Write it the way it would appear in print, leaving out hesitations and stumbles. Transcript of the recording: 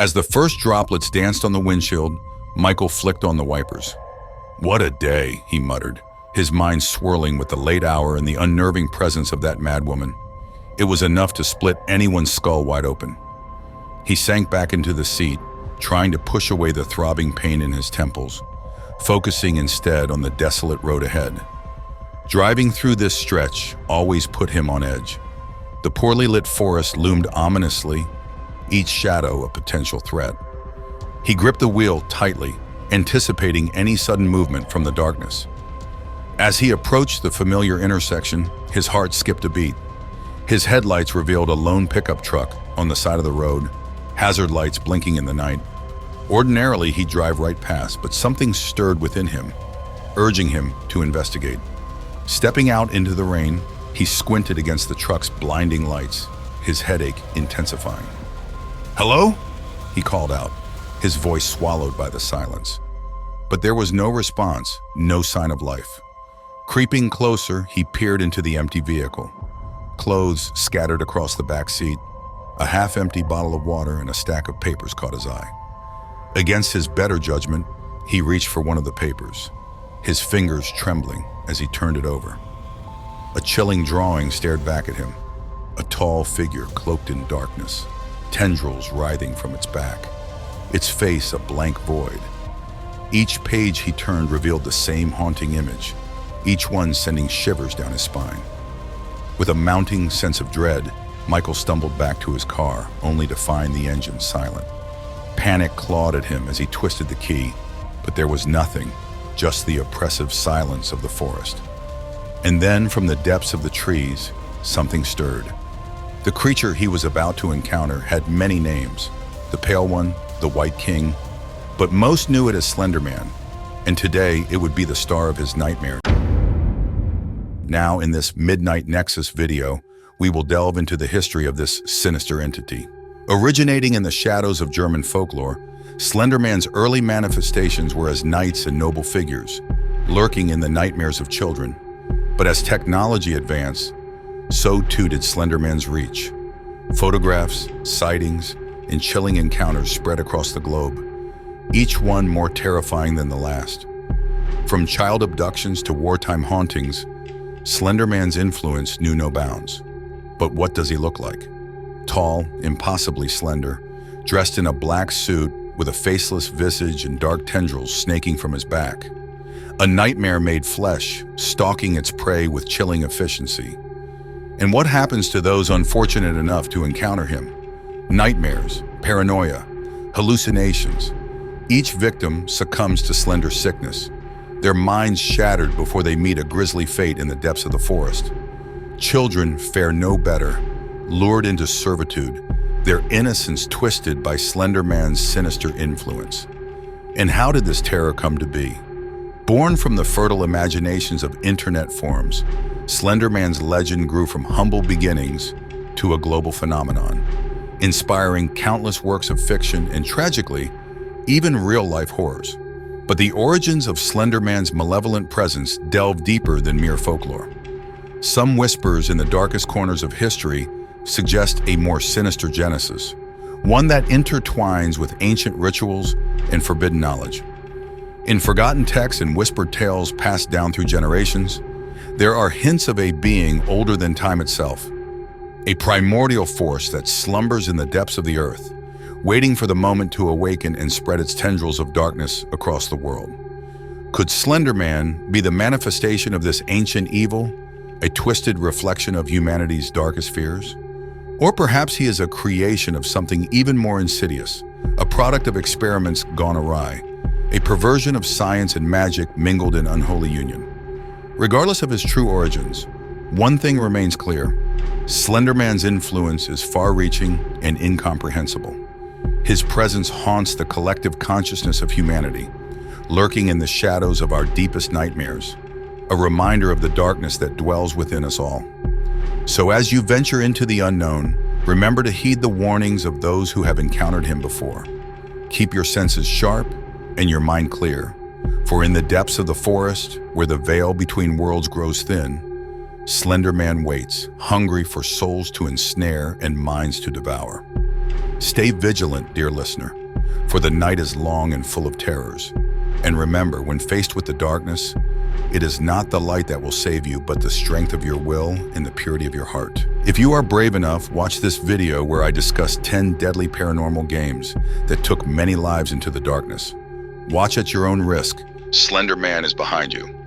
As the first droplets danced on the windshield, Michael flicked on the wipers. "What a day," he muttered, his mind swirling with the late hour and the unnerving presence of that madwoman. It was enough to split anyone's skull wide open. He sank back into the seat, trying to push away the throbbing pain in his temples, focusing instead on the desolate road ahead. Driving through this stretch always put him on edge. The poorly lit forest loomed ominously, each shadow a potential threat. He gripped the wheel tightly, anticipating any sudden movement from the darkness. As he approached the familiar intersection, his heart skipped a beat. His headlights revealed a lone pickup truck on the side of the road, hazard lights blinking in the night. Ordinarily, he'd drive right past, but something stirred within him, urging him to investigate. Stepping out into the rain, he squinted against the truck's blinding lights, his headache intensifying. "Hello?" he called out, his voice swallowed by the silence. But there was no response, no sign of life. Creeping closer, he peered into the empty vehicle. Clothes scattered across the back seat, a half-empty bottle of water and a stack of papers caught his eye. Against his better judgment, he reached for one of the papers, his fingers trembling as he turned it over. A chilling drawing stared back at him, a tall figure cloaked in darkness, tendrils writhing from its back, its face a blank void. Each page he turned revealed the same haunting image, each one sending shivers down his spine. With a mounting sense of dread, Michael stumbled back to his car, only to find the engine silent. Panic clawed at him as he twisted the key, but there was nothing, just the oppressive silence of the forest. And then, from the depths of the trees, something stirred. The creature he was about to encounter had many names: the Pale One, the White King, but most knew it as Slenderman, and today it would be the star of his nightmare. Now, in this Midnight Nexus video, we will delve into the history of this sinister entity. Originating in the shadows of German folklore, Slenderman's early manifestations were as knights and noble figures, lurking in the nightmares of children. But as technology advanced, so too did Slenderman's reach. Photographs, sightings, and chilling encounters spread across the globe, each one more terrifying than the last. From child abductions to wartime hauntings, Slenderman's influence knew no bounds. But what does he look like? Tall, impossibly slender, dressed in a black suit with a faceless visage and dark tendrils snaking from his back. A nightmare made flesh, stalking its prey with chilling efficiency. And what happens to those unfortunate enough to encounter him? Nightmares, paranoia, hallucinations. Each victim succumbs to slender sickness, their minds shattered before they meet a grisly fate in the depths of the forest. Children fare no better, lured into servitude, their innocence twisted by Slenderman's sinister influence. And how did this terror come to be? Born from the fertile imaginations of internet forums, Slenderman's legend grew from humble beginnings to a global phenomenon, inspiring countless works of fiction and, tragically, even real-life horrors. But the origins of Slenderman's malevolent presence delve deeper than mere folklore. Some whispers in the darkest corners of history suggest a more sinister genesis, one that intertwines with ancient rituals and forbidden knowledge. In forgotten texts and whispered tales passed down through generations, there are hints of a being older than time itself, a primordial force that slumbers in the depths of the earth, waiting for the moment to awaken and spread its tendrils of darkness across the world. Could Slenderman be the manifestation of this ancient evil, a twisted reflection of humanity's darkest fears? Or perhaps he is a creation of something even more insidious, a product of experiments gone awry, a perversion of science and magic mingled in unholy union. Regardless of his true origins, one thing remains clear: Slenderman's influence is far-reaching and incomprehensible. His presence haunts the collective consciousness of humanity, lurking in the shadows of our deepest nightmares, a reminder of the darkness that dwells within us all. So as you venture into the unknown, remember to heed the warnings of those who have encountered him before. Keep your senses sharp and your mind clear, for in the depths of the forest, where the veil between worlds grows thin, Slenderman waits, hungry for souls to ensnare and minds to devour. Stay vigilant, dear listener, for the night is long and full of terrors. And remember, when faced with the darkness, it is not the light that will save you, but the strength of your will and the purity of your heart. If you are brave enough, watch this video where I discuss 10 deadly paranormal games that took many lives into the darkness. Watch at your own risk. Slenderman is behind you.